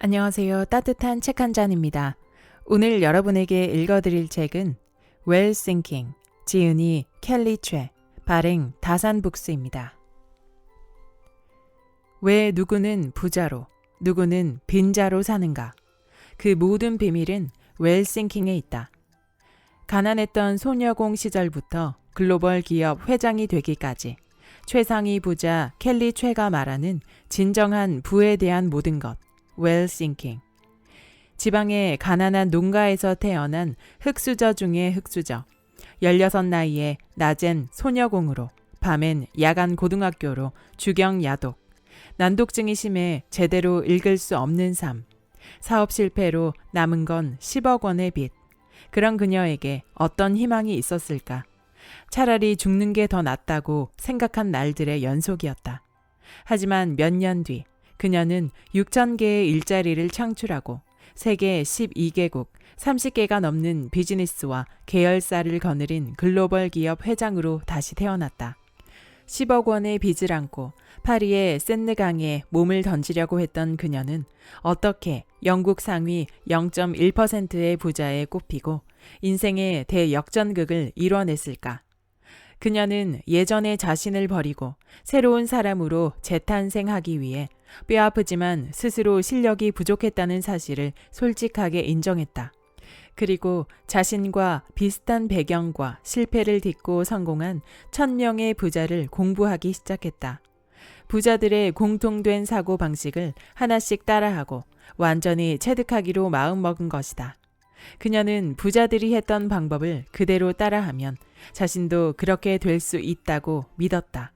안녕하세요. 따뜻한 책 한 잔입니다. 오늘 여러분에게 읽어드릴 책은 Well Thinking, 지은이 켈리 최, 발행 다산북스입니다. 왜 누구는 부자로, 누구는 빈자로 사는가? 그 모든 비밀은 Well Thinking에 있다. 가난했던 소녀공 시절부터 글로벌 기업 회장이 되기까지 최상위 부자 켈리 최가 말하는 진정한 부에 대한 모든 것. Well Thinking. 지방의 가난한 농가에서 태어난 흙수저 중의 흙수저. 16 나이에 낮엔 소녀공으로, 밤엔 야간 고등학교로 주경 야독. 난독증이 심해 제대로 읽을 수 없는 삶. 사업 실패로 남은 건 10억 원의 빚. 그런 그녀에게 어떤 희망이 있었을까? 차라리 죽는 게 더 낫다고 생각한 날들의 연속이었다. 하지만 몇 년 뒤 그녀는 6,000개의 일자리를 창출하고 세계 12개국 30개가 넘는 비즈니스와 계열사를 거느린 글로벌 기업 회장으로 다시 태어났다. 10억 원의 빚을 안고 파리의 샌느강에 몸을 던지려고 했던 그녀는 어떻게 영국 상위 0.1%의 부자에 꼽히고 인생의 대역전극을 이뤄냈을까? 그녀는 예전의 자신을 버리고 새로운 사람으로 재탄생하기 위해 뼈아프지만 스스로 실력이 부족했다는 사실을 솔직하게 인정했다. 그리고 자신과 비슷한 배경과 실패를 딛고 성공한 1,000명의 부자를 공부하기 시작했다. 부자들의 공통된 사고방식을 하나씩 따라하고 완전히 체득하기로 마음먹은 것이다. 그녀는 부자들이 했던 방법을 그대로 따라하면 자신도 그렇게 될 수 있다고 믿었다.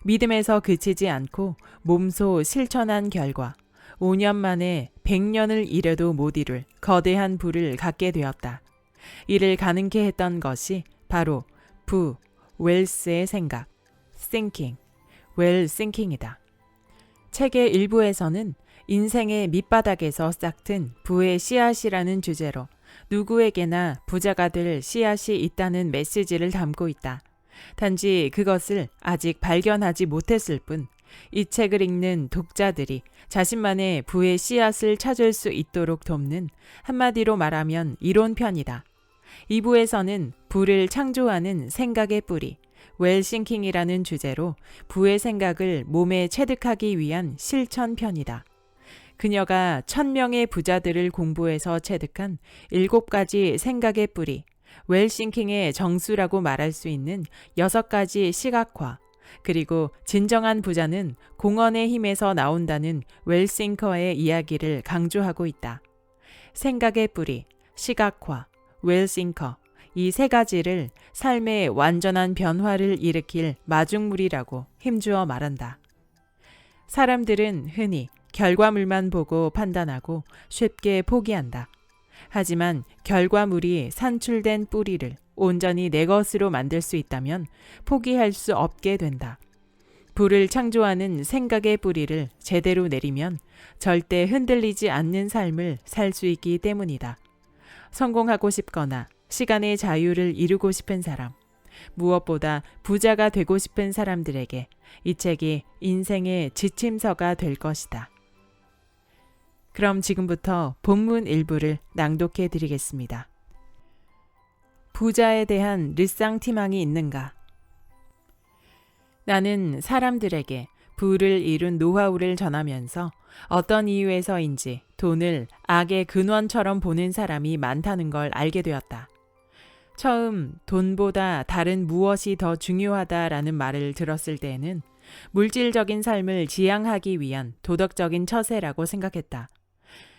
믿음에서 그치지 않고 몸소 실천한 결과 5년 만에 100년을 일해도 못 이룰 거대한 부를 갖게 되었다. 이를 가능케 했던 것이 바로 부, 웰스의 생각, thinking, well thinking이다. 책의 일부에서는 인생의 밑바닥에서 싹튼 부의 씨앗이라는 주제로 누구에게나 부자가 될 씨앗이 있다는 메시지를 담고 있다. 단지 그것을 아직 발견하지 못했을 뿐, 이 책을 읽는 독자들이 자신만의 부의 씨앗을 찾을 수 있도록 돕는 한마디로 말하면 이론편이다. 2부에서는 부를 창조하는 생각의 뿌리, 웰싱킹이라는 주제로 부의 생각을 몸에 체득하기 위한 실천편이다. 그녀가 1,000명의 부자들을 공부해서 체득한 7가지 생각의 뿌리, 웰싱킹의 정수라고 말할 수 있는 6가지 시각화, 그리고 진정한 부자는 공헌의 힘에서 나온다는 웰싱커의 이야기를 강조하고 있다. 생각의 뿌리, 시각화, 웰싱커, 이 3가지를 삶의 완전한 변화를 일으킬 마중물이라고 힘주어 말한다. 사람들은 흔히 결과물만 보고 판단하고 쉽게 포기한다. 하지만 결과물이 산출된 뿌리를 온전히 내 것으로 만들 수 있다면 포기할 수 없게 된다. 부를 창조하는 생각의 뿌리를 제대로 내리면 절대 흔들리지 않는 삶을 살 수 있기 때문이다. 성공하고 싶거나 시간의 자유를 이루고 싶은 사람, 무엇보다 부자가 되고 싶은 사람들에게 이 책이 인생의 지침서가 될 것이다. 그럼 지금부터 본문 일부를 낭독해 드리겠습니다. 부자에 대한 르상티망이 있는가? 나는 사람들에게 부를 이룬 노하우를 전하면서 어떤 이유에서인지 돈을 악의 근원처럼 보는 사람이 많다는 걸 알게 되었다. 처음 돈보다 다른 무엇이 더 중요하다라는 말을 들었을 때에는 물질적인 삶을 지향하기 위한 도덕적인 처세라고 생각했다.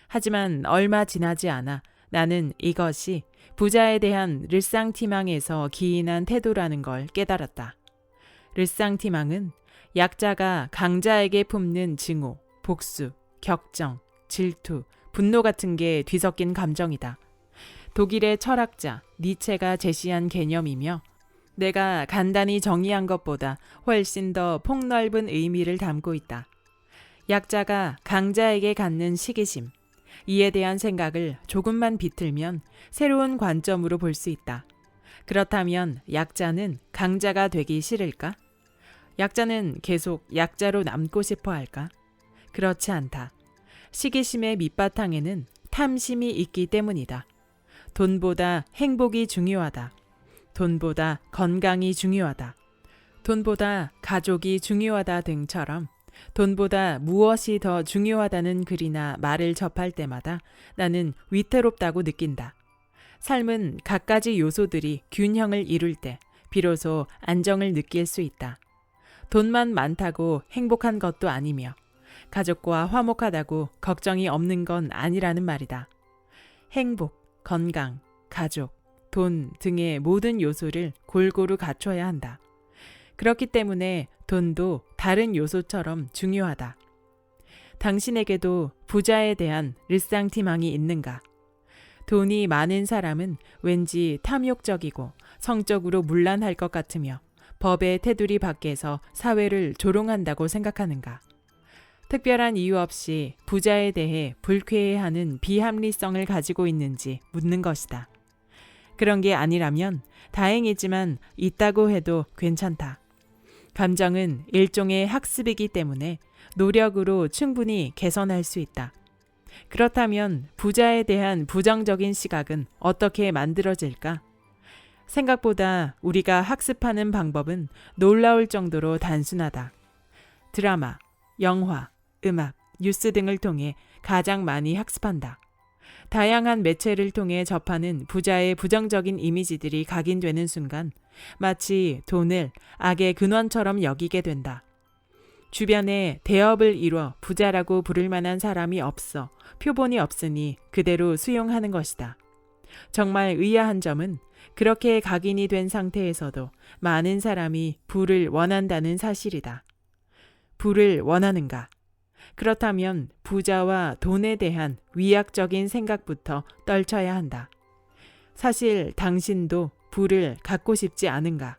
하지만 얼마 지나지 않아 나는 이것이 부자에 대한 르상티망에서 기인한 태도라는 걸 깨달았다. 르상티망은 약자가 강자에게 품는 증오, 복수, 격정, 질투, 분노 같은 게 뒤섞인 감정이다. 독일의 철학자 니체가 제시한 개념이며 내가 간단히 정의한 것보다 훨씬 더 폭넓은 의미를 담고 있다. 약자가 강자에게 갖는 시기심, 이에 대한 생각을 조금만 비틀면 새로운 관점으로 볼 수 있다. 그렇다면 약자는 강자가 되기 싫을까? 약자는 계속 약자로 남고 싶어 할까? 그렇지 않다. 시기심의 밑바탕에는 탐심이 있기 때문이다. 돈보다 행복이 중요하다. 돈보다 건강이 중요하다. 돈보다 가족이 중요하다 등처럼 돈보다 무엇이 더 중요하다는 글이나 말을 접할 때마다 나는 위태롭다고 느낀다. 삶은 갖가지 요소들이 균형을 이룰 때 비로소 안정을 느낄 수 있다. 돈만 많다고 행복한 것도 아니며 가족과 화목하다고 걱정이 없는 건 아니라는 말이다. 행복, 건강, 가족, 돈 등의 모든 요소를 골고루 갖춰야 한다. 그렇기 때문에 돈도 다른 요소처럼 중요하다. 당신에게도 부자에 대한 일상티망이 있는가? 돈이 많은 사람은 왠지 탐욕적이고 성적으로 문란할 것 같으며 법의 테두리 밖에서 사회를 조롱한다고 생각하는가? 특별한 이유 없이 부자에 대해 불쾌해하는 비합리성을 가지고 있는지 묻는 것이다. 그런 게 아니라면 다행이지만 있다고 해도 괜찮다. 감정은 일종의 학습이기 때문에 노력으로 충분히 개선할 수 있다. 그렇다면 부자에 대한 부정적인 시각은 어떻게 만들어질까? 생각보다 우리가 학습하는 방법은 놀라울 정도로 단순하다. 드라마, 영화, 음악, 뉴스 등을 통해 가장 많이 학습한다. 다양한 매체를 통해 접하는 부자의 부정적인 이미지들이 각인되는 순간 마치 돈을 악의 근원처럼 여기게 된다. 주변에 대업을 이뤄 부자라고 부를 만한 사람이 없어 표본이 없으니 그대로 수용하는 것이다. 정말 의아한 점은 그렇게 각인이 된 상태에서도 많은 사람이 부를 원한다는 사실이다. 부를 원하는가? 그렇다면 부자와 돈에 대한 위약적인 생각부터 떨쳐야 한다. 사실 당신도 부를 갖고 싶지 않은가?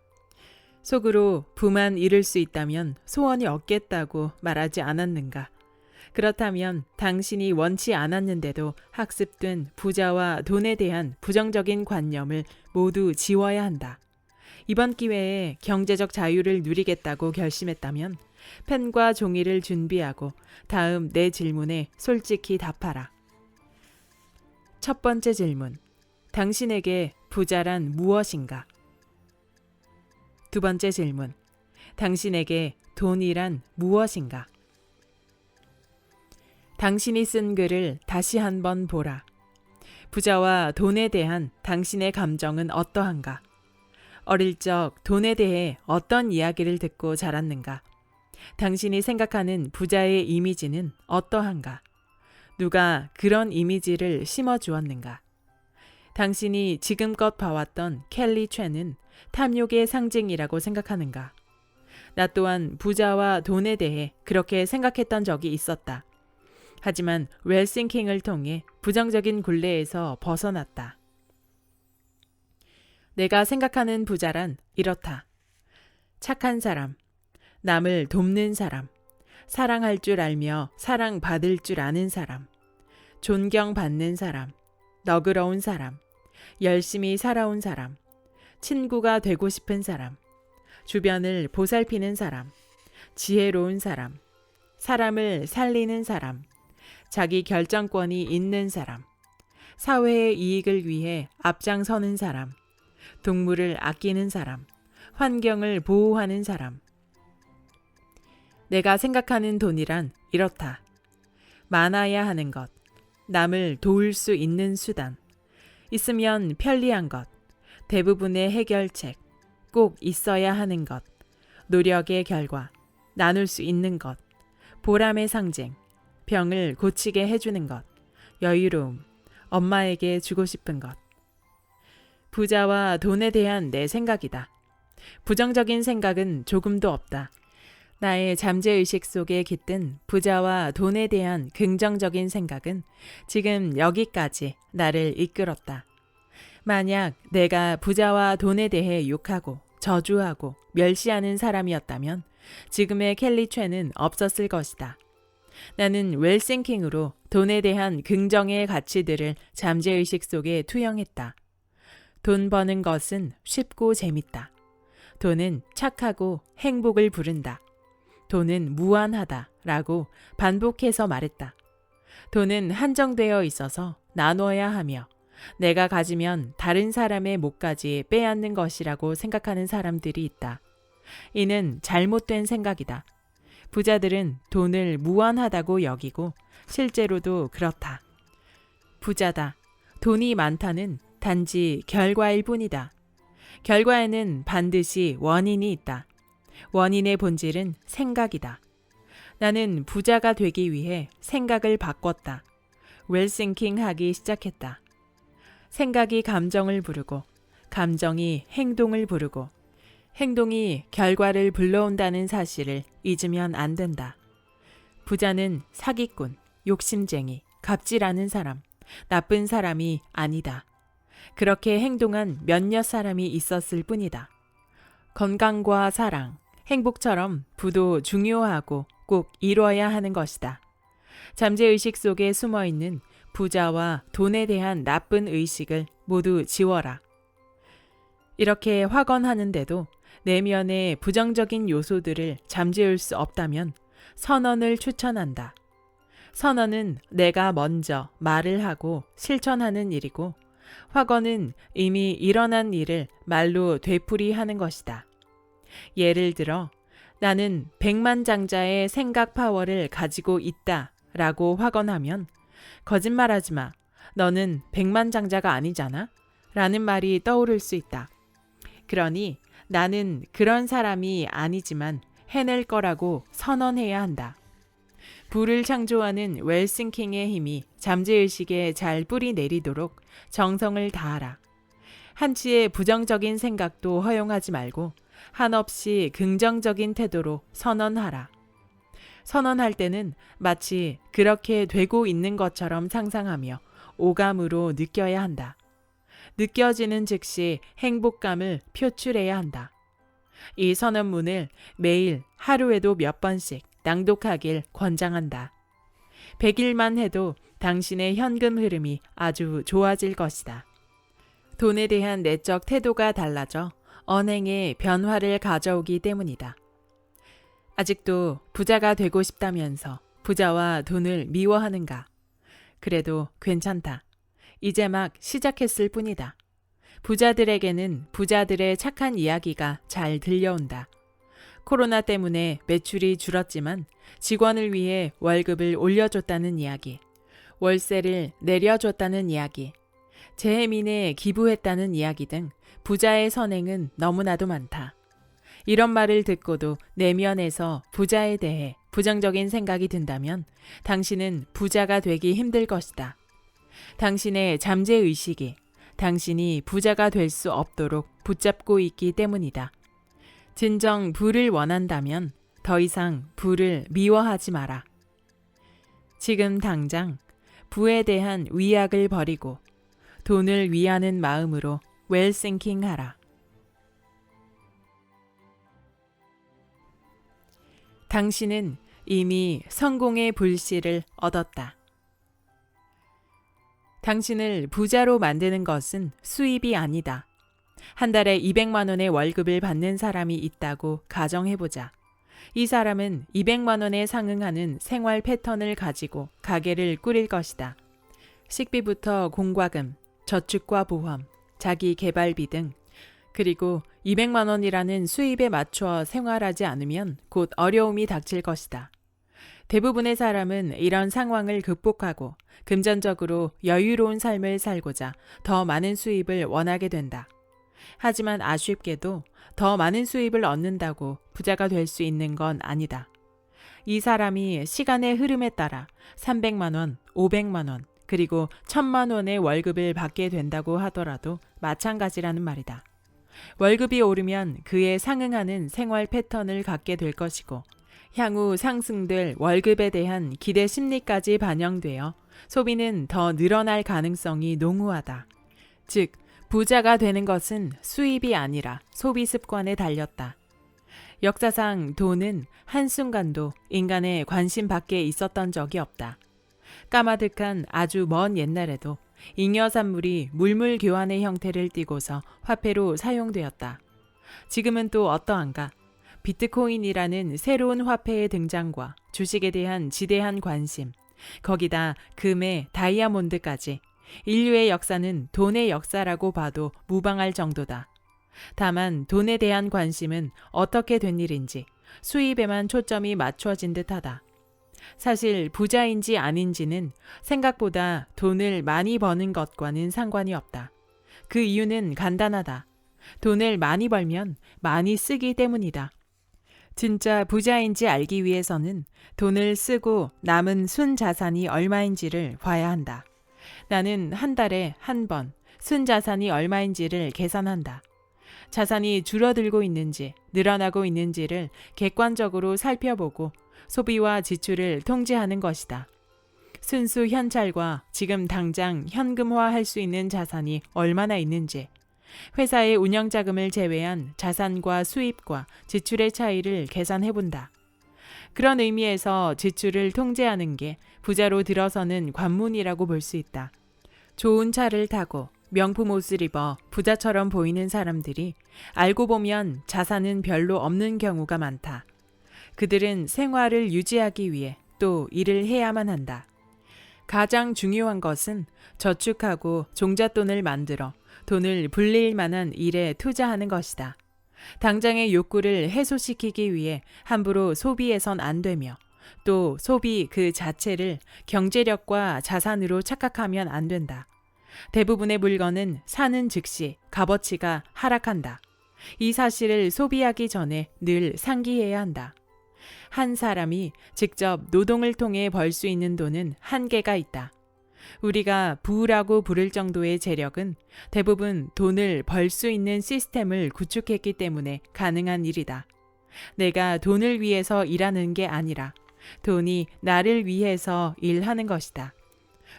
속으로 부만 이룰 수 있다면 소원이 없겠다고 말하지 않았는가? 그렇다면 당신이 원치 않았는데도 학습된 부자와 돈에 대한 부정적인 관념을 모두 지워야 한다. 이번 기회에 경제적 자유를 누리겠다고 결심했다면 펜과 종이를 준비하고 다음 내 질문에 솔직히 답하라. 첫 번째 질문. 당신에게 부자란 무엇인가? 두 번째 질문. 당신에게 돈이란 무엇인가? 당신이 쓴 글을 다시 한번 보라. 부자와 돈에 대한 당신의 감정은 어떠한가? 어릴 적 돈에 대해 어떤 이야기를 듣고 자랐는가? 당신이 생각하는 부자의 이미지는 어떠한가? 누가 그런 이미지를 심어주었는가? 당신이 지금껏 봐왔던 켈리 최는 탐욕의 상징이라고 생각하는가? 나 또한 부자와 돈에 대해 그렇게 생각했던 적이 있었다. 하지만 웰싱킹을 통해 부정적인 굴레에서 벗어났다. 내가 생각하는 부자란 이렇다. 착한 사람, 남을 돕는 사람, 사랑할 줄 알며 사랑받을 줄 아는 사람, 존경받는 사람, 너그러운 사람, 열심히 살아온 사람, 친구가 되고 싶은 사람, 주변을 보살피는 사람, 지혜로운 사람, 사람을 살리는 사람, 자기 결정권이 있는 사람, 사회의 이익을 위해 앞장서는 사람, 동물을 아끼는 사람, 환경을 보호하는 사람. 내가 생각하는 돈이란 이렇다. 많아야 하는 것, 남을 도울 수 있는 수단, 있으면 편리한 것, 대부분의 해결책, 꼭 있어야 하는 것, 노력의 결과, 나눌 수 있는 것, 보람의 상징, 병을 고치게 해주는 것, 여유로움, 엄마에게 주고 싶은 것. 부자와 돈에 대한 내 생각이다. 부정적인 생각은 조금도 없다. 나의 잠재의식 속에 깃든 부자와 돈에 대한 긍정적인 생각은 지금 여기까지 나를 이끌었다. 만약 내가 부자와 돈에 대해 욕하고 저주하고 멸시하는 사람이었다면 지금의 켈리 최는 없었을 것이다. 나는 웰싱킹으로 돈에 대한 긍정의 가치들을 잠재의식 속에 투영했다. 돈 버는 것은 쉽고 재밌다. 돈은 착하고 행복을 부른다. 돈은 무한하다 라고 반복해서 말했다. 돈은 한정되어 있어서 나눠야 하며 내가 가지면 다른 사람의 몫까지 빼앗는 것이라고 생각하는 사람들이 있다. 이는 잘못된 생각이다. 부자들은 돈을 무한하다고 여기고 실제로도 그렇다. 부자다. 돈이 많다는 단지 결과일 뿐이다. 결과에는 반드시 원인이 있다. 원인의 본질은 생각이다. 나는 부자가 되기 위해 생각을 바꿨다. 웰싱킹 하기 시작했다. 생각이 감정을 부르고 감정이 행동을 부르고 행동이 결과를 불러온다는 사실을 잊으면 안 된다. 부자는 사기꾼, 욕심쟁이, 갑질하는 사람, 나쁜 사람이 아니다. 그렇게 행동한 몇몇 사람이 있었을 뿐이다. 건강과 사랑, 행복처럼 부도 중요하고 꼭 이뤄야 하는 것이다. 잠재의식 속에 숨어있는 부자와 돈에 대한 나쁜 의식을 모두 지워라. 이렇게 확언하는데도 내면의 부정적인 요소들을 잠재울 수 없다면 선언을 추천한다. 선언은 내가 먼저 말을 하고 실천하는 일이고 확언은 이미 일어난 일을 말로 되풀이하는 것이다. 예를 들어 나는 백만장자의 생각 파워를 가지고 있다 라고 확언하면 거짓말하지 마. 너는 백만장자가 아니잖아? 라는 말이 떠오를 수 있다. 그러니 나는 그런 사람이 아니지만 해낼 거라고 선언해야 한다. 부를 창조하는 웰싱킹의 힘이 잠재의식에 잘 뿌리 내리도록 정성을 다하라. 한치의 부정적인 생각도 허용하지 말고 한없이 긍정적인 태도로 선언하라. 선언할 때는 마치 그렇게 되고 있는 것처럼 상상하며 오감으로 느껴야 한다. 느껴지는 즉시 행복감을 표출해야 한다. 이 선언문을 매일 하루에도 몇 번씩 낭독하길 권장한다. 100일만 해도 당신의 현금 흐름이 아주 좋아질 것이다. 돈에 대한 내적 태도가 달라져 언행에 변화를 가져오기 때문이다. 아직도 부자가 되고 싶다면서 부자와 돈을 미워하는가? 그래도 괜찮다. 이제 막 시작했을 뿐이다. 부자들에게는 부자들의 착한 이야기가 잘 들려온다. 코로나 때문에 매출이 줄었지만 직원을 위해 월급을 올려줬다는 이야기, 월세를 내려줬다는 이야기, 재해민에 기부했다는 이야기 등 부자의 선행은 너무나도 많다. 이런 말을 듣고도 내면에서 부자에 대해 부정적인 생각이 든다면 당신은 부자가 되기 힘들 것이다. 당신의 잠재의식이 당신이 부자가 될 수 없도록 붙잡고 있기 때문이다. 진정 부를 원한다면 더 이상 부를 미워하지 마라. 지금 당장 부에 대한 위약을 버리고 돈을 위하는 마음으로 웰싱킹 하라. 당신은 이미 성공의 불씨를 얻었다. 당신을 부자로 만드는 것은 수입이 아니다. 한 달에 200만 원의 월급을 받는 사람이 있다고 가정해보자. 이 사람은 200만 원에 상응하는 생활 패턴을 가지고 가게를 꾸릴 것이다. 식비부터 공과금, 저축과 보험, 자기 개발비 등 그리고 200만 원이라는 수입에 맞춰 생활하지 않으면 곧 어려움이 닥칠 것이다. 대부분의 사람은 이런 상황을 극복하고 금전적으로 여유로운 삶을 살고자 더 많은 수입을 원하게 된다. 하지만 아쉽게도 더 많은 수입을 얻는다고 부자가 될 수 있는 건 아니다. 이 사람이 시간의 흐름에 따라 300만 원, 500만 원, 그리고 1000만 원의 월급을 받게 된다고 하더라도 마찬가지라는 말이다. 월급이 오르면 그에 상응하는 생활 패턴을 갖게 될 것이고 향후 상승될 월급에 대한 기대 심리까지 반영되어 소비는 더 늘어날 가능성이 농후하다. 즉, 부자가 되는 것은 수입이 아니라 소비 습관에 달렸다. 역사상 돈은 한순간도 인간의 관심 밖에 있었던 적이 없다. 까마득한 아주 먼 옛날에도 잉여 산물이 물물 교환의 형태를 띠고서 화폐로 사용되었다. 지금은 또 어떠한가? 비트코인이라는 새로운 화폐의 등장과 주식에 대한 지대한 관심, 거기다 금에 다이아몬드까지. 인류의 역사는 돈의 역사라고 봐도 무방할 정도다. 다만 돈에 대한 관심은 어떻게 된 일인지 수입에만 초점이 맞춰진 듯하다. 사실 부자인지 아닌지는 생각보다 돈을 많이 버는 것과는 상관이 없다. 그 이유는 간단하다. 돈을 많이 벌면 많이 쓰기 때문이다. 진짜 부자인지 알기 위해서는 돈을 쓰고 남은 순자산이 얼마인지를 봐야 한다. 나는 한 달에 한 번 순자산이 얼마인지를 계산한다. 자산이 줄어들고 있는지 늘어나고 있는지를 객관적으로 살펴보고 소비와 지출을 통제하는 것이다. 순수 현찰과 지금 당장 현금화할 수 있는 자산이 얼마나 있는지, 회사의 운영자금을 제외한 자산과 수입과 지출의 차이를 계산해본다. 그런 의미에서 지출을 통제하는 게 부자로 들어서는 관문이라고 볼 수 있다. 좋은 차를 타고 명품 옷을 입어 부자처럼 보이는 사람들이 알고 보면 자산은 별로 없는 경우가 많다. 그들은 생활을 유지하기 위해 또 일을 해야만 한다. 가장 중요한 것은 저축하고 종잣돈을 만들어 돈을 불릴 만한 일에 투자하는 것이다. 당장의 욕구를 해소시키기 위해 함부로 소비해선 안 되며 또 소비 그 자체를 경제력과 자산으로 착각하면 안 된다. 대부분의 물건은 사는 즉시 값어치가 하락한다. 이 사실을 소비하기 전에 늘 상기해야 한다. 한 사람이 직접 노동을 통해 벌 수 있는 돈은 한계가 있다. 우리가 부라고 부를 정도의 재력은 대부분 돈을 벌 수 있는 시스템을 구축했기 때문에 가능한 일이다. 내가 돈을 위해서 일하는 게 아니라 돈이 나를 위해서 일하는 것이다.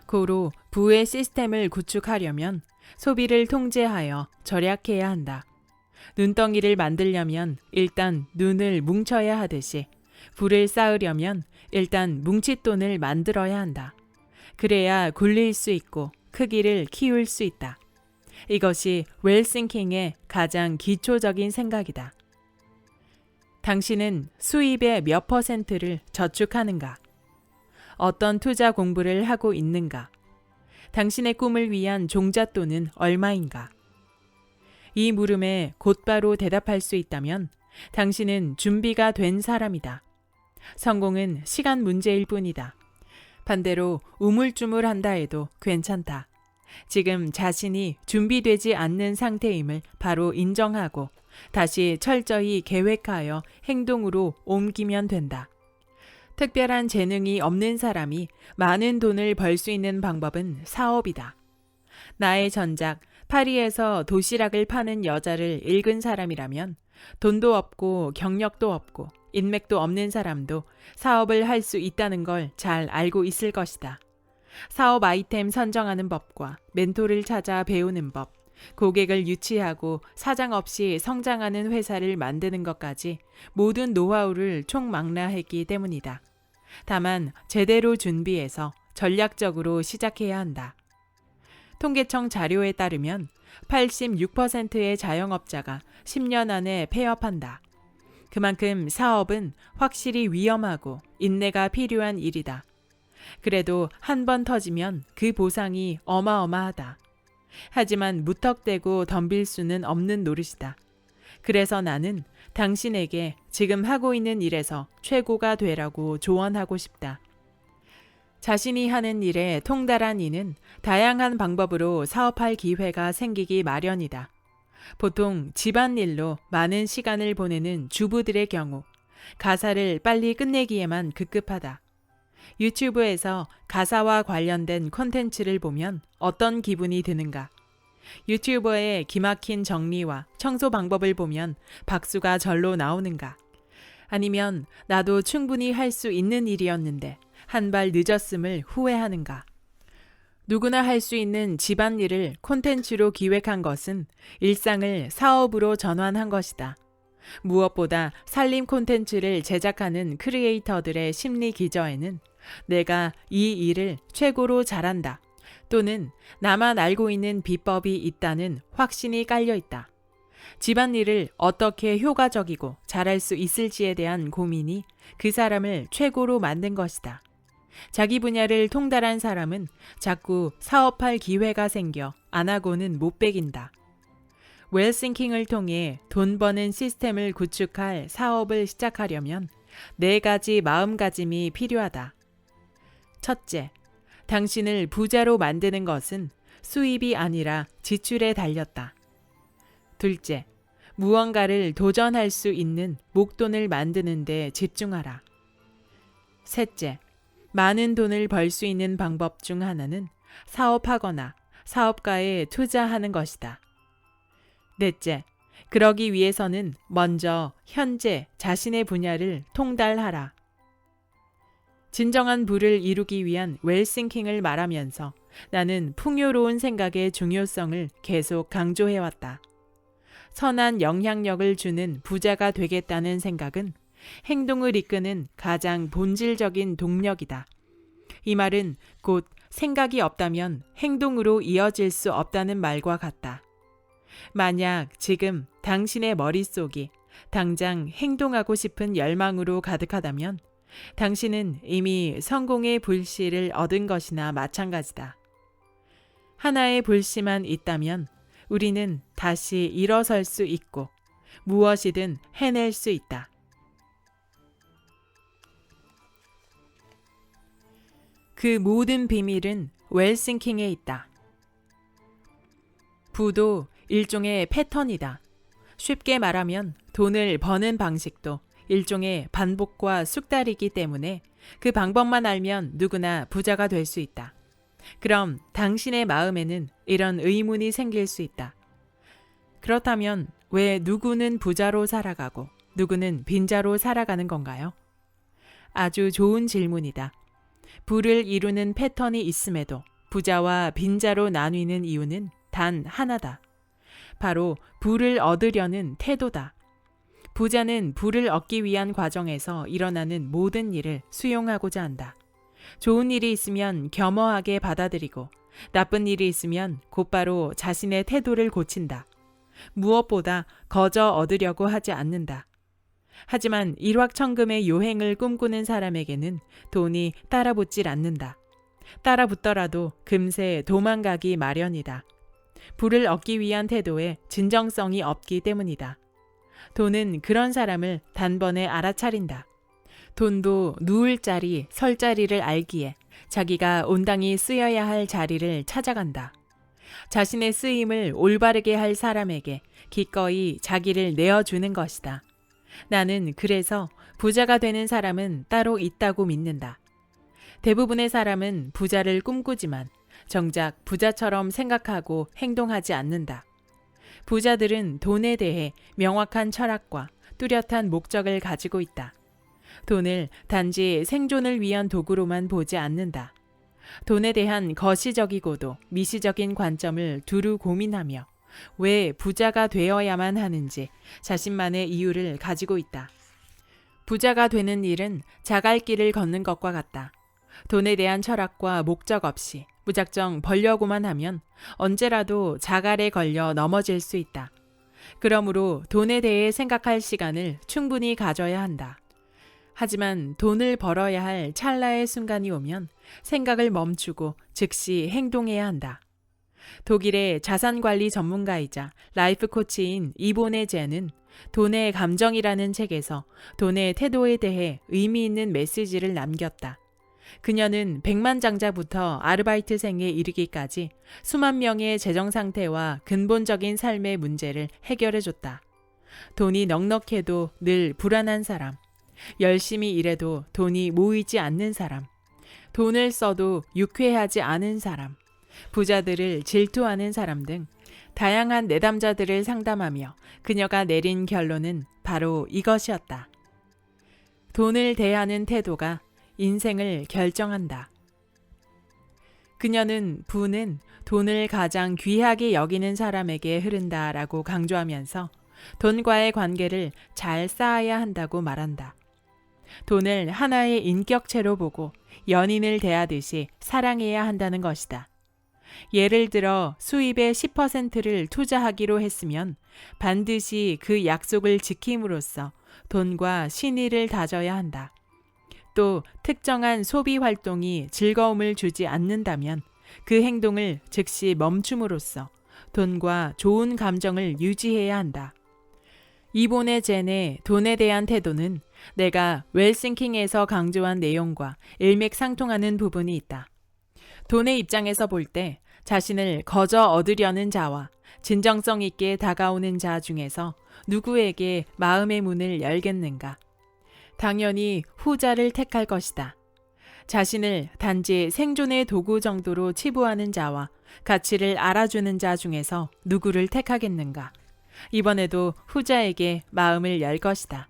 고로 부의 시스템을 구축하려면 소비를 통제하여 절약해야 한다. 눈덩이를 만들려면 일단 눈을 뭉쳐야 하듯이 부를 쌓으려면 일단 뭉칫돈을 만들어야 한다. 그래야 굴릴 수 있고 크기를 키울 수 있다. 이것이 웰싱킹의 가장 기초적인 생각이다. 당신은 수입의 몇 %를 저축하는가? 어떤 투자 공부를 하고 있는가? 당신의 꿈을 위한 종잣돈은 얼마인가? 이 물음에 곧바로 대답할 수 있다면 당신은 준비가 된 사람이다. 성공은 시간 문제일 뿐이다. 반대로 우물쭈물한다 해도 괜찮다. 지금 자신이 준비되지 않는 상태임을 바로 인정하고 다시 철저히 계획하여 행동으로 옮기면 된다. 특별한 재능이 없는 사람이 많은 돈을 벌 수 있는 방법은 사업이다. 나의 전작 파리에서 도시락을 파는 여자를 읽은 사람이라면 돈도 없고 경력도 없고 인맥도 없는 사람도 사업을 할 수 있다는 걸 잘 알고 있을 것이다. 사업 아이템 선정하는 법과 멘토를 찾아 배우는 법, 고객을 유치하고 사장 없이 성장하는 회사를 만드는 것까지 모든 노하우를 총망라했기 때문이다. 다만 제대로 준비해서 전략적으로 시작해야 한다. 통계청 자료에 따르면 86%의 자영업자가 10년 안에 폐업한다. 그만큼 사업은 확실히 위험하고 인내가 필요한 일이다. 그래도 한 번 터지면 그 보상이 어마어마하다. 하지만 무턱대고 덤빌 수는 없는 노릇이다. 그래서 나는 당신에게 지금 하고 있는 일에서 최고가 되라고 조언하고 싶다. 자신이 하는 일에 통달한 이는 다양한 방법으로 사업할 기회가 생기기 마련이다. 보통 집안일로 많은 시간을 보내는 주부들의 경우 가사를 빨리 끝내기에만 급급하다. 유튜브에서 가사와 관련된 콘텐츠를 보면 어떤 기분이 드는가? 유튜버의 기막힌 정리와 청소 방법을 보면 박수가 절로 나오는가? 아니면 나도 충분히 할 수 있는 일이었는데 한 발 늦었음을 후회하는가? 누구나 할 수 있는 집안일을 콘텐츠로 기획한 것은 일상을 사업으로 전환한 것이다. 무엇보다 살림 콘텐츠를 제작하는 크리에이터들의 심리 기저에는 내가 이 일을 최고로 잘한다 또는 나만 알고 있는 비법이 있다는 확신이 깔려 있다. 집안일을 어떻게 효과적이고 잘할 수 있을지에 대한 고민이 그 사람을 최고로 만든 것이다. 자기 분야를 통달한 사람은 자꾸 사업할 기회가 생겨 안 하고는 못 배긴다. 웰싱킹을 통해 돈 버는 시스템을 구축할 사업을 시작하려면 4가지 마음가짐이 필요하다. 첫째, 당신을 부자로 만드는 것은 수입이 아니라 지출에 달렸다. 둘째, 무언가를 도전할 수 있는 목돈을 만드는 데 집중하라. 셋째, 많은 돈을 벌 수 있는 방법 중 하나는 사업하거나 사업가에 투자하는 것이다. 넷째, 그러기 위해서는 먼저 현재 자신의 분야를 통달하라. 진정한 부를 이루기 위한 웰싱킹을 말하면서 나는 풍요로운 생각의 중요성을 계속 강조해왔다. 선한 영향력을 주는 부자가 되겠다는 생각은 행동을 이끄는 가장 본질적인 동력이다. 이 말은 곧 생각이 없다면 행동으로 이어질 수 없다는 말과 같다. 만약 지금 당신의 머릿속이 당장 행동하고 싶은 열망으로 가득하다면 당신은 이미 성공의 불씨를 얻은 것이나 마찬가지다. 하나의 불씨만 있다면 우리는 다시 일어설 수 있고 무엇이든 해낼 수 있다. 그 모든 비밀은 웰싱킹에 있다. 부도 일종의 패턴이다. 쉽게 말하면 돈을 버는 방식도 일종의 반복과 숙달이기 때문에 그 방법만 알면 누구나 부자가 될 수 있다. 그럼 당신의 마음에는 이런 의문이 생길 수 있다. 그렇다면 왜 누구는 부자로 살아가고 누구는 빈자로 살아가는 건가요? 아주 좋은 질문이다. 부를 이루는 패턴이 있음에도 부자와 빈자로 나뉘는 이유는 단 하나다. 바로 부를 얻으려는 태도다. 부자는 부를 얻기 위한 과정에서 일어나는 모든 일을 수용하고자 한다. 좋은 일이 있으면 겸허하게 받아들이고 나쁜 일이 있으면 곧바로 자신의 태도를 고친다. 무엇보다 거저 얻으려고 하지 않는다. 하지만 일확천금의 요행을 꿈꾸는 사람에게는 돈이 따라붙질 않는다. 따라붙더라도 금세 도망가기 마련이다. 부를 얻기 위한 태도에 진정성이 없기 때문이다. 돈은 그런 사람을 단번에 알아차린다. 돈도 누울 자리, 설 자리를 알기에 자기가 온당히 쓰여야 할 자리를 찾아간다. 자신의 쓰임을 올바르게 할 사람에게 기꺼이 자기를 내어주는 것이다. 나는 그래서 부자가 되는 사람은 따로 있다고 믿는다. 대부분의 사람은 부자를 꿈꾸지만 정작 부자처럼 생각하고 행동하지 않는다. 부자들은 돈에 대해 명확한 철학과 뚜렷한 목적을 가지고 있다. 돈을 단지 생존을 위한 도구로만 보지 않는다. 돈에 대한 거시적이고도 미시적인 관점을 두루 고민하며 왜 부자가 되어야만 하는지 자신만의 이유를 가지고 있다. 부자가 되는 일은 자갈길을 걷는 것과 같다. 돈에 대한 철학과 목적 없이 무작정 벌려고만 하면 언제라도 자갈에 걸려 넘어질 수 있다. 그러므로 돈에 대해 생각할 시간을 충분히 가져야 한다. 하지만 돈을 벌어야 할 찰나의 순간이 오면 생각을 멈추고 즉시 행동해야 한다. 독일의 자산관리 전문가이자 라이프 코치인 이보네 제는 돈의 감정이라는 책에서 돈의 태도에 대해 의미 있는 메시지를 남겼다. 그녀는 백만장자부터 아르바이트생에 이르기까지 수만 명의 재정 상태와 근본적인 삶의 문제를 해결해줬다. 돈이 넉넉해도 늘 불안한 사람, 열심히 일해도 돈이 모이지 않는 사람, 돈을 써도 유쾌하지 않은 사람, 부자들을 질투하는 사람 등 다양한 내담자들을 상담하며 그녀가 내린 결론은 바로 이것이었다. 돈을 대하는 태도가 인생을 결정한다. 그녀는 부는 돈을 가장 귀하게 여기는 사람에게 흐른다라고 강조하면서 돈과의 관계를 잘 쌓아야 한다고 말한다. 돈을 하나의 인격체로 보고 연인을 대하듯이 사랑해야 한다는 것이다. 예를 들어 수입의 10%를 투자하기로 했으면 반드시 그 약속을 지킴으로써 돈과 신의를 다져야 한다. 또 특정한 소비 활동이 즐거움을 주지 않는다면 그 행동을 즉시 멈춤으로써 돈과 좋은 감정을 유지해야 한다. 이본의 젠의 돈에 대한 태도는 내가 웰싱킹에서 강조한 내용과 일맥상통하는 부분이 있다. 돈의 입장에서 볼 때 자신을 거저 얻으려는 자와 진정성 있게 다가오는 자 중에서 누구에게 마음의 문을 열겠는가? 당연히 후자를 택할 것이다. 자신을 단지 생존의 도구 정도로 치부하는 자와 가치를 알아주는 자 중에서 누구를 택하겠는가? 이번에도 후자에게 마음을 열 것이다.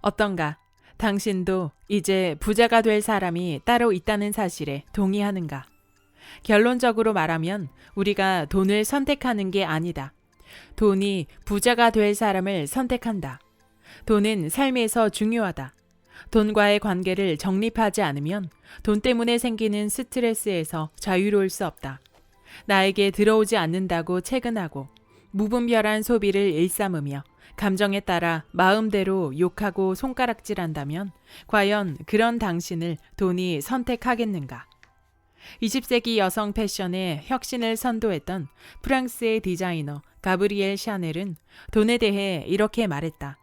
어떤가? 당신도 이제 부자가 될 사람이 따로 있다는 사실에 동의하는가? 결론적으로 말하면 우리가 돈을 선택하는 게 아니다. 돈이 부자가 될 사람을 선택한다. 돈은 삶에서 중요하다. 돈과의 관계를 정립하지 않으면 돈 때문에 생기는 스트레스에서 자유로울 수 없다. 나에게 들어오지 않는다고 채근하고 무분별한 소비를 일삼으며 감정에 따라 마음대로 욕하고 손가락질한다면 과연 그런 당신을 돈이 선택하겠는가? 20세기 여성 패션의 혁신을 선도했던 프랑스의 디자이너 가브리엘 샤넬은 돈에 대해 이렇게 말했다.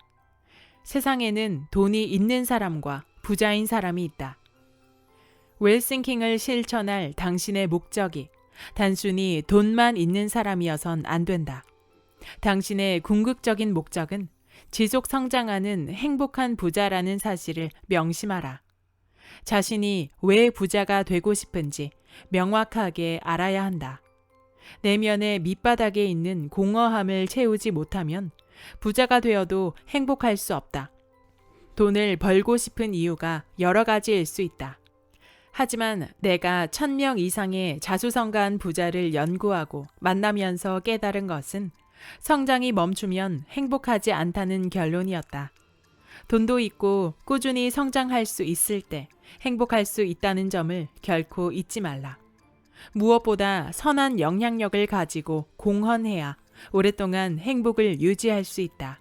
세상에는 돈이 있는 사람과 부자인 사람이 있다. 웰싱킹을 실천할 당신의 목적이 단순히 돈만 있는 사람이어선 안 된다. 당신의 궁극적인 목적은 지속 성장하는 행복한 부자라는 사실을 명심하라. 자신이 왜 부자가 되고 싶은지 명확하게 알아야 한다. 내면의 밑바닥에 있는 공허함을 채우지 못하면 부자가 되어도 행복할 수 없다. 돈을 벌고 싶은 이유가 여러 가지일 수 있다. 하지만 내가 1000명 이상의 자수성가한 부자를 연구하고 만나면서 깨달은 것은 성장이 멈추면 행복하지 않다는 결론이었다. 돈도 있고 꾸준히 성장할 수 있을 때 행복할 수 있다는 점을 결코 잊지 말라. 무엇보다 선한 영향력을 가지고 공헌해야 오랫동안 행복을 유지할 수 있다.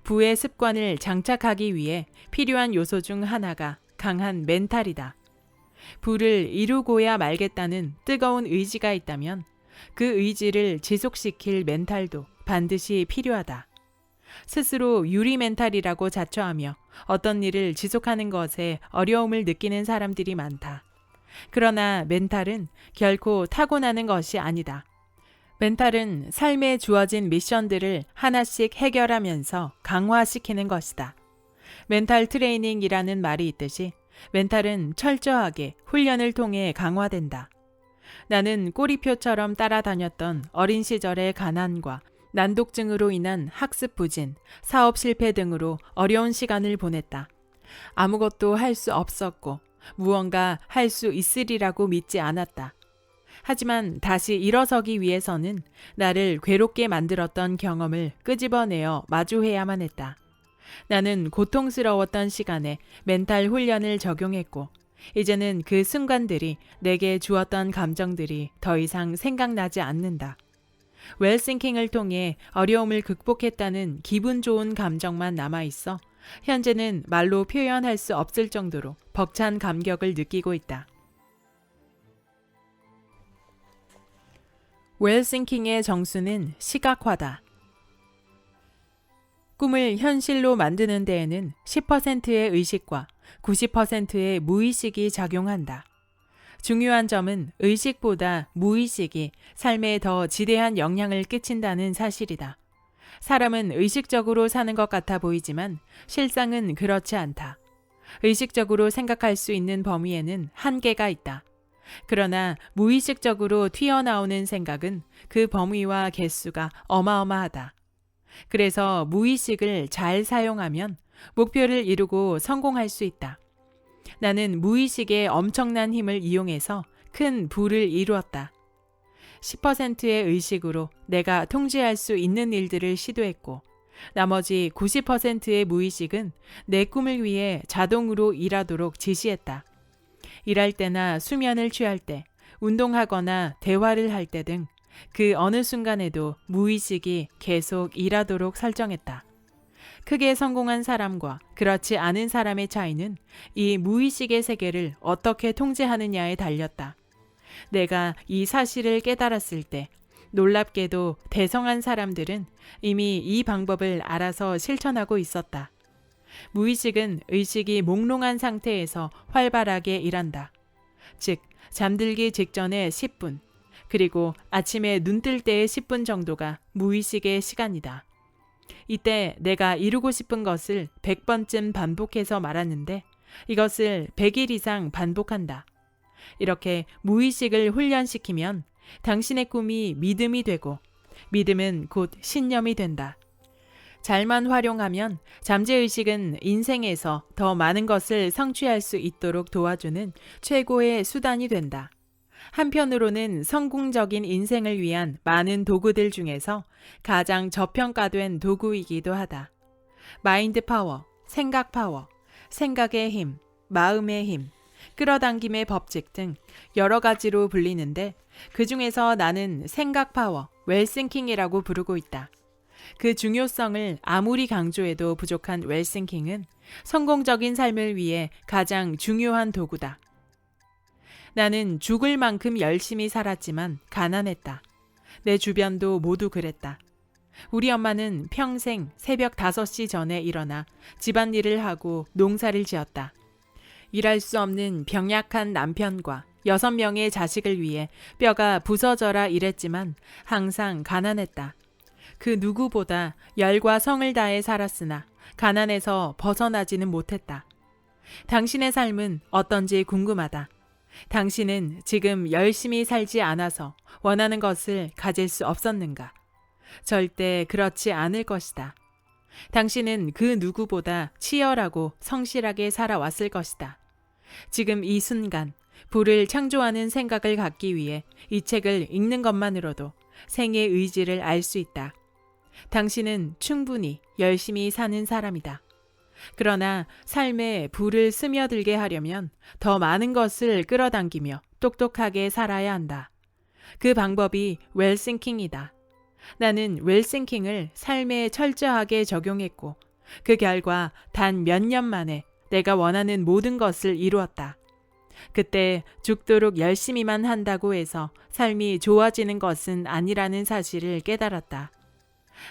부의 습관을 장착하기 위해 필요한 요소 중 하나가 강한 멘탈이다. 부를 이루고야 말겠다는 뜨거운 의지가 있다면 그 의지를 지속시킬 멘탈도 반드시 필요하다. 스스로 유리 멘탈이라고 자처하며 어떤 일을 지속하는 것에 어려움을 느끼는 사람들이 많다. 그러나 멘탈은 결코 타고나는 것이 아니다. 멘탈은 삶에 주어진 미션들을 하나씩 해결하면서 강화시키는 것이다. 멘탈 트레이닝이라는 말이 있듯이 멘탈은 철저하게 훈련을 통해 강화된다. 나는 꼬리표처럼 따라다녔던 어린 시절의 가난과 난독증으로 인한 학습 부진, 사업 실패 등으로 어려운 시간을 보냈다. 아무것도 할 수 없었고 무언가 할 수 있으리라고 믿지 않았다. 하지만 다시 일어서기 위해서는 나를 괴롭게 만들었던 경험을 끄집어내어 마주해야만 했다. 나는 고통스러웠던 시간에 멘탈 훈련을 적용했고 이제는 그 순간들이 내게 주었던 감정들이 더 이상 생각나지 않는다. 웰싱킹을 통해 어려움을 극복했다는 기분 좋은 감정만 남아있어 현재는 말로 표현할 수 없을 정도로 벅찬 감격을 느끼고 있다. 웰싱킹의 정수는 시각화다. 꿈을 현실로 만드는 데에는 10%의 의식과 90%의 무의식이 작용한다. 중요한 점은 의식보다 무의식이 삶에 더 지대한 영향을 끼친다는 사실이다. 사람은 의식적으로 사는 것 같아 보이지만 실상은 그렇지 않다. 의식적으로 생각할 수 있는 범위에는 한계가 있다. 그러나 무의식적으로 튀어나오는 생각은 그 범위와 개수가 어마어마하다. 그래서 무의식을 잘 사용하면 목표를 이루고 성공할 수 있다. 나는 무의식의 엄청난 힘을 이용해서 큰 부를 이루었다. 10%의 의식으로 내가 통제할 수 있는 일들을 시도했고 나머지 90%의 무의식은 내 꿈을 위해 자동으로 일하도록 지시했다. 일할 때나 수면을 취할 때, 운동하거나 대화를 할 때 등 그 어느 순간에도 무의식이 계속 일하도록 설정했다. 크게 성공한 사람과 그렇지 않은 사람의 차이는 이 무의식의 세계를 어떻게 통제하느냐에 달렸다. 내가 이 사실을 깨달았을 때 놀랍게도 대성한 사람들은 이미 이 방법을 알아서 실천하고 있었다. 무의식은 의식이 몽롱한 상태에서 활발하게 일한다. 즉, 잠들기 직전의 10분, 그리고 아침에 눈 뜰 때의 10분 정도가 무의식의 시간이다. 이때 내가 이루고 싶은 것을 100번쯤 반복해서 말하는데 이것을 100일 이상 반복한다. 이렇게 무의식을 훈련시키면 당신의 꿈이 믿음이 되고 믿음은 곧 신념이 된다. 잘만 활용하면 잠재의식은 인생에서 더 많은 것을 성취할 수 있도록 도와주는 최고의 수단이 된다. 한편으로는 성공적인 인생을 위한 많은 도구들 중에서 가장 저평가된 도구이기도 하다. 마인드 파워, 생각 파워, 생각의 힘, 마음의 힘, 끌어당김의 법칙 등 여러 가지로 불리는데 그 중에서 나는 생각 파워, 웰싱킹이라고 부르고 있다. 그 중요성을 아무리 강조해도 부족한 웰싱킹은 성공적인 삶을 위해 가장 중요한 도구다. 나는 죽을 만큼 열심히 살았지만 가난했다. 내 주변도 모두 그랬다. 우리 엄마는 평생 새벽 5시 전에 일어나 집안일을 하고 농사를 지었다. 일할 수 없는 병약한 남편과 6명의 자식을 위해 뼈가 부서져라 일했지만 항상 가난했다. 그 누구보다 열과 성을 다해 살았으나 가난에서 벗어나지는 못했다. 당신의 삶은 어떤지 궁금하다. 당신은 지금 열심히 살지 않아서 원하는 것을 가질 수 없었는가? 절대 그렇지 않을 것이다. 당신은 그 누구보다 치열하고 성실하게 살아왔을 것이다. 지금 이 순간 부를 창조하는 생각을 갖기 위해 이 책을 읽는 것만으로도 생의 의지를 알 수 있다. 당신은 충분히 열심히 사는 사람이다. 그러나 삶에 불을 스며들게 하려면 더 많은 것을 끌어당기며 똑똑하게 살아야 한다. 그 방법이 웰싱킹이다. 나는 웰싱킹을 삶에 철저하게 적용했고 그 결과 단 몇 년 만에 내가 원하는 모든 것을 이루었다. 그때 죽도록 열심히만 한다고 해서 삶이 좋아지는 것은 아니라는 사실을 깨달았다.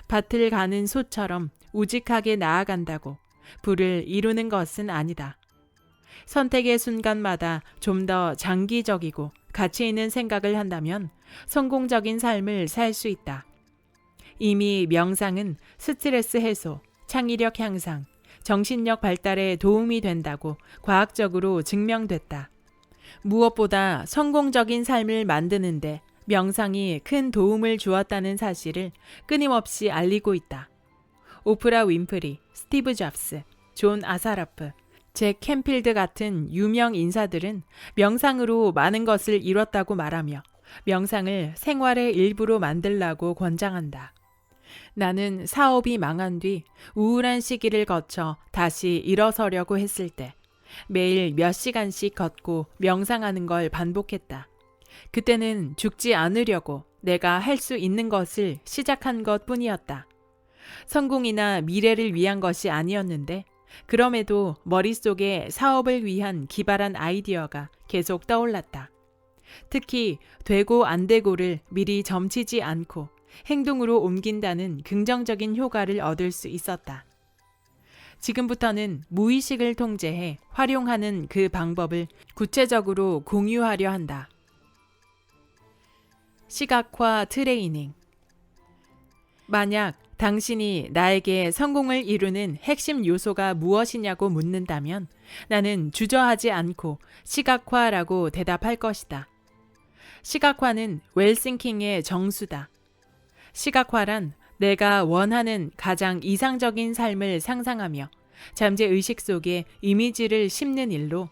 밭을 가는 소처럼 우직하게 나아간다고 부를 이루는 것은 아니다. 선택의 순간마다 좀 더 장기적이고 가치 있는 생각을 한다면 성공적인 삶을 살 수 있다. 이미 명상은 스트레스 해소, 창의력 향상, 정신력 발달에 도움이 된다고 과학적으로 증명됐다. 무엇보다 성공적인 삶을 만드는데 명상이 큰 도움을 주었다는 사실을 끊임없이 알리고 있다. 오프라 윈프리, 스티브 잡스, 존 아사라프, 잭 캔필드 같은 유명 인사들은 명상으로 많은 것을 이뤘다고 말하며 명상을 생활의 일부로 만들라고 권장한다. 나는 사업이 망한 뒤 우울한 시기를 거쳐 다시 일어서려고 했을 때 매일 몇 시간씩 걷고 명상하는 걸 반복했다. 그때는 죽지 않으려고 내가 할 수 있는 것을 시작한 것 뿐이었다. 성공이나 미래를 위한 것이 아니었는데 그럼에도 머릿속에 사업을 위한 기발한 아이디어가 계속 떠올랐다. 특히 되고 안 되고를 미리 점치지 않고 행동으로 옮긴다는 긍정적인 효과를 얻을 수 있었다. 지금부터는 무의식을 통제해 활용하는 그 방법을 구체적으로 공유하려 한다. 시각화 트레이닝. 만약 당신이 나에게 성공을 이루는 핵심 요소가 무엇이냐고 묻는다면 나는 주저하지 않고 시각화라고 대답할 것이다. 시각화는 웰싱킹의 정수다. 시각화란 내가 원하는 가장 이상적인 삶을 상상하며 잠재의식 속에 이미지를 심는 일로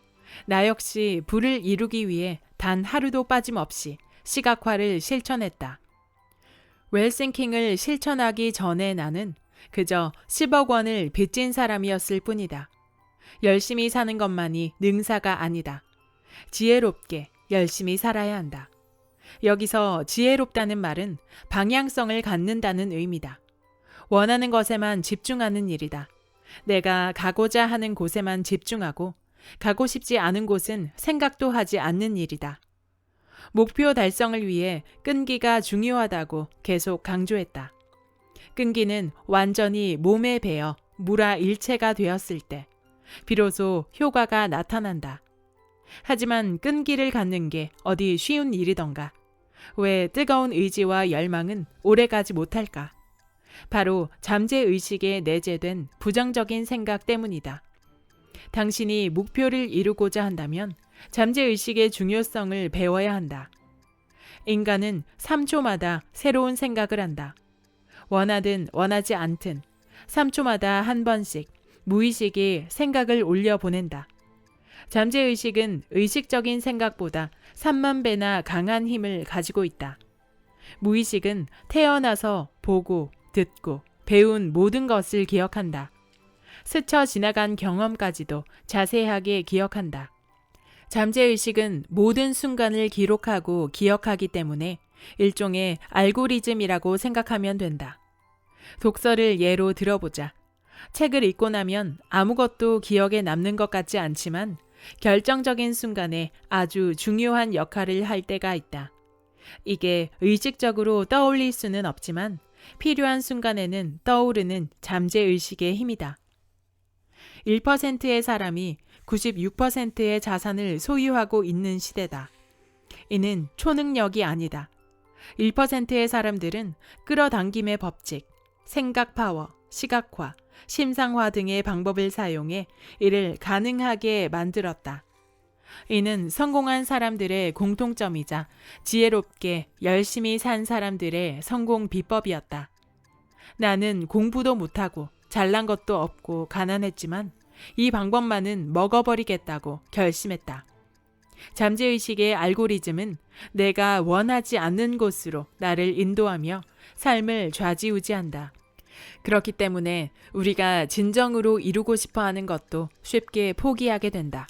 나 역시 부를 이루기 위해 단 하루도 빠짐없이 시각화를 실천했다. 웰싱킹을 실천하기 전에 나는 그저 10억 원을 빚진 사람이었을 뿐이다. 열심히 사는 것만이 능사가 아니다. 지혜롭게 열심히 살아야 한다. 여기서 지혜롭다는 말은 방향성을 갖는다는 의미다. 원하는 것에만 집중하는 일이다. 내가 가고자 하는 곳에만 집중하고 가고 싶지 않은 곳은 생각도 하지 않는 일이다. 목표 달성을 위해 끈기가 중요하다고 계속 강조했다. 끈기는 완전히 몸에 배어 무라일체가 되었을 때 비로소 효과가 나타난다. 하지만 끈기를 갖는 게 어디 쉬운 일이던가? 왜 뜨거운 의지와 열망은 오래가지 못할까? 바로 잠재의식에 내재된 부정적인 생각 때문이다. 당신이 목표를 이루고자 한다면 잠재의식의 중요성을 배워야 한다. 인간은 3초마다 새로운 생각을 한다. 원하든 원하지 않든 3초마다 한 번씩 무의식이 생각을 올려보낸다. 잠재의식은 의식적인 생각보다 3만 배나 강한 힘을 가지고 있다. 무의식은 태어나서 보고, 듣고, 배운 모든 것을 기억한다. 스쳐 지나간 경험까지도 자세하게 기억한다. 잠재의식은 모든 순간을 기록하고 기억하기 때문에 일종의 알고리즘이라고 생각하면 된다. 독서를 예로 들어보자. 책을 읽고 나면 아무것도 기억에 남는 것 같지 않지만 결정적인 순간에 아주 중요한 역할을 할 때가 있다. 이게 의식적으로 떠올릴 수는 없지만 필요한 순간에는 떠오르는 잠재의식의 힘이다. 1%의 사람이 96%의 자산을 소유하고 있는 시대다. 이는 초능력이 아니다. 1%의 사람들은 끌어당김의 법칙, 생각 파워, 시각화, 심상화 등의 방법을 사용해 이를 가능하게 만들었다. 이는 성공한 사람들의 공통점이자 지혜롭게 열심히 산 사람들의 성공 비법이었다. 나는 공부도 못하고 잘난 것도 없고 가난했지만 이 방법만은 먹어버리겠다고 결심했다. 잠재의식의 알고리즘은 내가 원하지 않는 곳으로 나를 인도하며 삶을 좌지우지한다. 그렇기 때문에 우리가 진정으로 이루고 싶어 하는 것도 쉽게 포기하게 된다.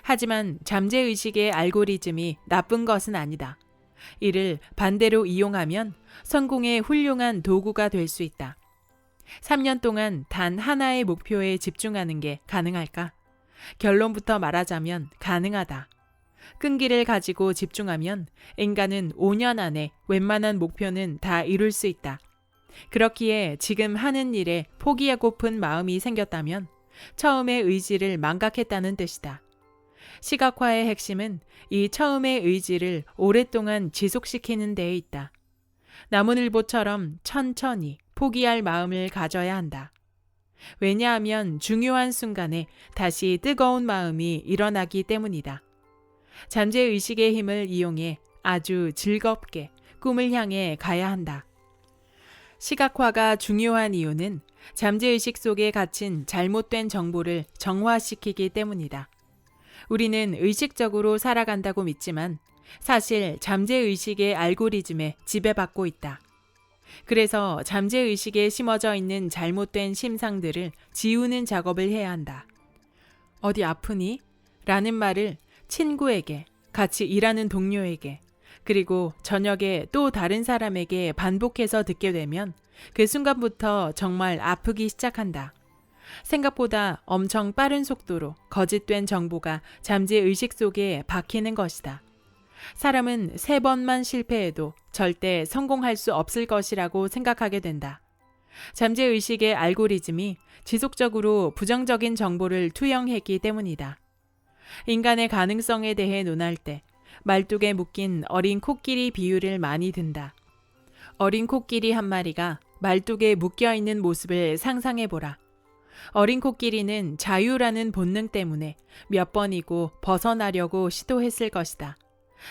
하지만 잠재의식의 알고리즘이 나쁜 것은 아니다. 이를 반대로 이용하면 성공의 훌륭한 도구가 될 수 있다. 3년 동안 단 하나의 목표에 집중하는 게 가능할까? 결론부터 말하자면 가능하다. 끈기를 가지고 집중하면 인간은 5년 안에 웬만한 목표는 다 이룰 수 있다. 그렇기에 지금 하는 일에 포기하고픈 마음이 생겼다면 처음의 의지를 망각했다는 뜻이다. 시각화의 핵심은 이 처음의 의지를 오랫동안 지속시키는 데에 있다. 나무늘보처럼 천천히 포기할 마음을 가져야 한다. 왜냐하면 중요한 순간에 다시 뜨거운 마음이 일어나기 때문이다. 잠재의식의 힘을 이용해 아주 즐겁게 꿈을 향해 가야 한다. 시각화가 중요한 이유는 잠재의식 속에 갇힌 잘못된 정보를 정화시키기 때문이다. 우리는 의식적으로 살아간다고 믿지만 사실 잠재의식의 알고리즘에 지배받고 있다. 그래서 잠재의식에 심어져 있는 잘못된 심상들을 지우는 작업을 해야 한다. 어디 아프니? 라는 말을 친구에게, 같이 일하는 동료에게, 그리고 저녁에 또 다른 사람에게 반복해서 듣게 되면 그 순간부터 정말 아프기 시작한다. 생각보다 엄청 빠른 속도로 거짓된 정보가 잠재의식 속에 박히는 것이다. 사람은 3번만 실패해도 절대 성공할 수 없을 것이라고 생각하게 된다. 잠재의식의 알고리즘이 지속적으로 부정적인 정보를 투영했기 때문이다. 인간의 가능성에 대해 논할 때 말뚝에 묶인 어린 코끼리 비유를 많이 든다. 어린 코끼리 한 마리가 말뚝에 묶여있는 모습을 상상해보라. 어린 코끼리는 자유라는 본능 때문에 몇 번이고 벗어나려고 시도했을 것이다.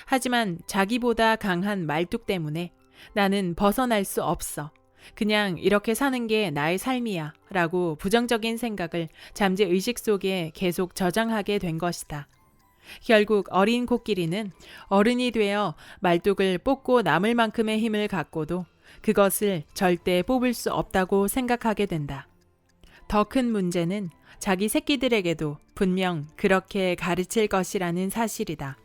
하지만 자기보다 강한 말뚝 때문에 나는 벗어날 수 없어. 그냥 이렇게 사는 게 나의 삶이야 라고 부정적인 생각을 잠재의식 속에 계속 저장하게 된 것이다. 결국 어린 코끼리는 어른이 되어 말뚝을 뽑고 남을 만큼의 힘을 갖고도 그것을 절대 뽑을 수 없다고 생각하게 된다. 더 큰 문제는 자기 새끼들에게도 분명 그렇게 가르칠 것이라는 사실이다.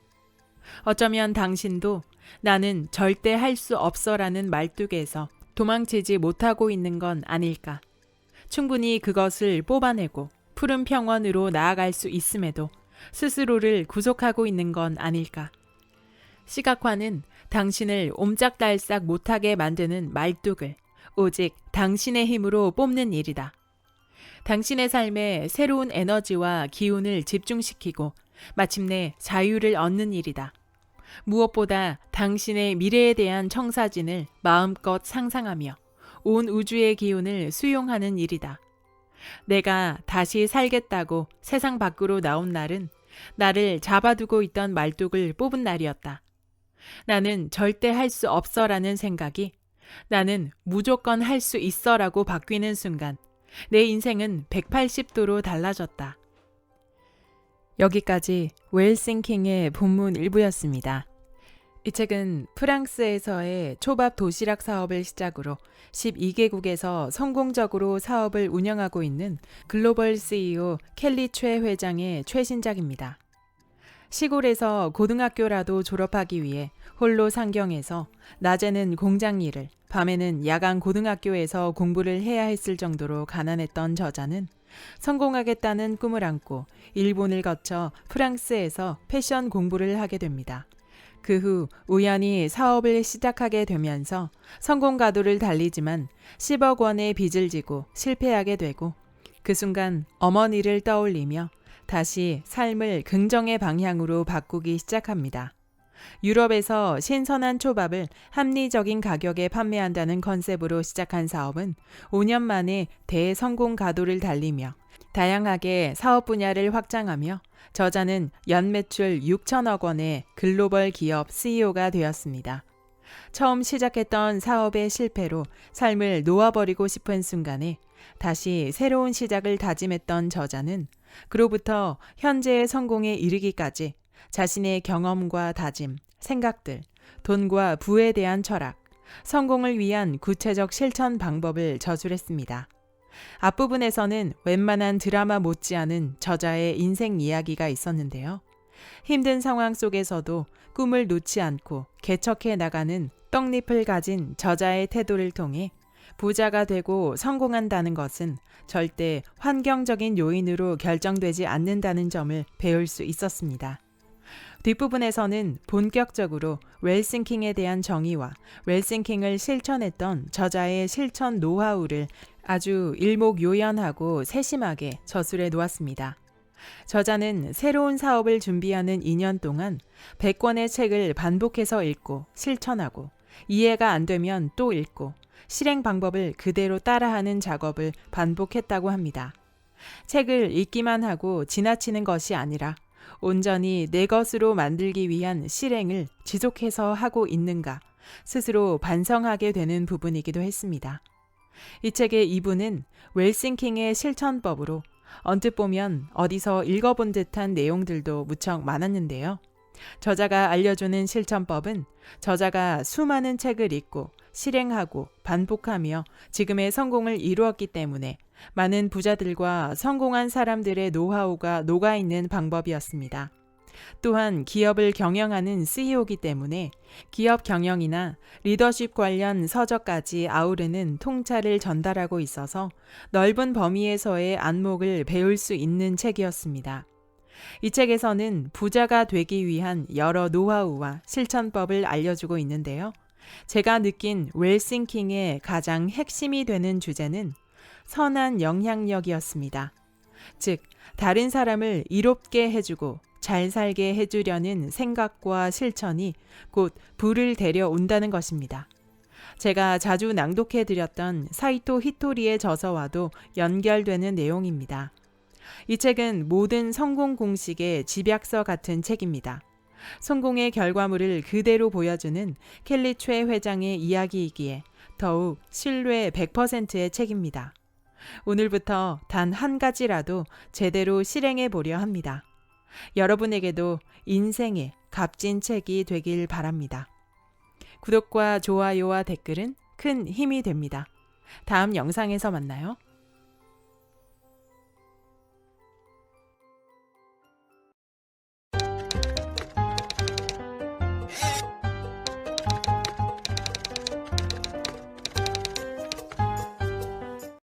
어쩌면 당신도 나는 절대 할 수 없어라는 말뚝에서 도망치지 못하고 있는 건 아닐까? 충분히 그것을 뽑아내고 푸른 평원으로 나아갈 수 있음에도 스스로를 구속하고 있는 건 아닐까? 시각화는 당신을 옴짝달싹 못하게 만드는 말뚝을 오직 당신의 힘으로 뽑는 일이다. 당신의 삶에 새로운 에너지와 기운을 집중시키고 마침내 자유를 얻는 일이다. 무엇보다 당신의 미래에 대한 청사진을 마음껏 상상하며 온 우주의 기운을 수용하는 일이다. 내가 다시 살겠다고 세상 밖으로 나온 날은 나를 잡아두고 있던 말뚝을 뽑은 날이었다. 나는 절대 할 수 없어라는 생각이 나는 무조건 할 수 있어라고 바뀌는 순간 내 인생은 180도로 달라졌다. 여기까지 웰싱킹의 본문 일부였습니다. 이 책은 프랑스에서의 초밥 도시락 사업을 시작으로 12개국에서 성공적으로 사업을 운영하고 있는 글로벌 CEO 켈리 최 회장의 최신작입니다. 시골에서 고등학교라도 졸업하기 위해 홀로 상경해서 낮에는 공장 일을, 밤에는 야간 고등학교에서 공부를 해야 했을 정도로 가난했던 저자는 성공하겠다는 꿈을 안고 일본을 거쳐 프랑스에서 패션 공부를 하게 됩니다. 그 후 우연히 사업을 시작하게 되면서 성공 가도를 달리지만 10억 원의 빚을 지고 실패하게 되고 그 순간 어머니를 떠올리며 다시 삶을 긍정의 방향으로 바꾸기 시작합니다. 유럽에서 신선한 초밥을 합리적인 가격에 판매한다는 컨셉으로 시작한 사업은 5년 만에 대성공 가도를 달리며 다양하게 사업 분야를 확장하며 저자는 연매출 6천억 원의 글로벌 기업 CEO가 되었습니다. 처음 시작했던 사업의 실패로 삶을 놓아버리고 싶은 순간에 다시 새로운 시작을 다짐했던 저자는 그로부터 현재의 성공에 이르기까지 자신의 경험과 다짐, 생각들, 돈과 부에 대한 철학, 성공을 위한 구체적 실천 방법을 저술했습니다. 앞부분에서는 웬만한 드라마 못지않은 저자의 인생 이야기가 있었는데요. 힘든 상황 속에서도 꿈을 놓지 않고 개척해 나가는 떡잎을 가진 저자의 태도를 통해 부자가 되고 성공한다는 것은 절대 환경적인 요인으로 결정되지 않는다는 점을 배울 수 있었습니다. 뒷부분에서는 본격적으로 웰싱킹에 대한 정의와 웰싱킹을 실천했던 저자의 실천 노하우를 아주 일목요연하고 세심하게 저술해 놓았습니다. 저자는 새로운 사업을 준비하는 2년 동안 100권의 책을 반복해서 읽고 실천하고 이해가 안 되면 또 읽고 실행 방법을 그대로 따라하는 작업을 반복했다고 합니다. 책을 읽기만 하고 지나치는 것이 아니라 온전히 내 것으로 만들기 위한 실행을 지속해서 하고 있는가 스스로 반성하게 되는 부분이기도 했습니다. 이 책의 2부는 웰싱킹의 실천법으로 언뜻 보면 어디서 읽어본 듯한 내용들도 무척 많았는데요. 저자가 알려주는 실천법은 저자가 수많은 책을 읽고 실행하고 반복하며 지금의 성공을 이루었기 때문에 많은 부자들과 성공한 사람들의 노하우가 녹아있는 방법이었습니다. 또한 기업을 경영하는 CEO이기 때문에 기업 경영이나 리더십 관련 서적까지 아우르는 통찰을 전달하고 있어서 넓은 범위에서의 안목을 배울 수 있는 책이었습니다. 이 책에서는 부자가 되기 위한 여러 노하우와 실천법을 알려주고 있는데요. 제가 느낀 웰싱킹의 가장 핵심이 되는 주제는 선한 영향력이었습니다. 즉, 다른 사람을 이롭게 해주고 잘 살게 해주려는 생각과 실천이 곧 부를 데려온다는 것입니다. 제가 자주 낭독해드렸던 사이토 히토리의 저서와도 연결되는 내용입니다. 이 책은 모든 성공 공식의 집약서 같은 책입니다. 성공의 결과물을 그대로 보여주는 켈리 최 회장의 이야기이기에 더욱 신뢰 100%의 책입니다. 오늘부터 단 한 가지라도 제대로 실행해 보려 합니다. 여러분에게도 인생의 값진 책이 되길 바랍니다. 구독과 좋아요와 댓글은 큰 힘이 됩니다. 다음 영상에서 만나요.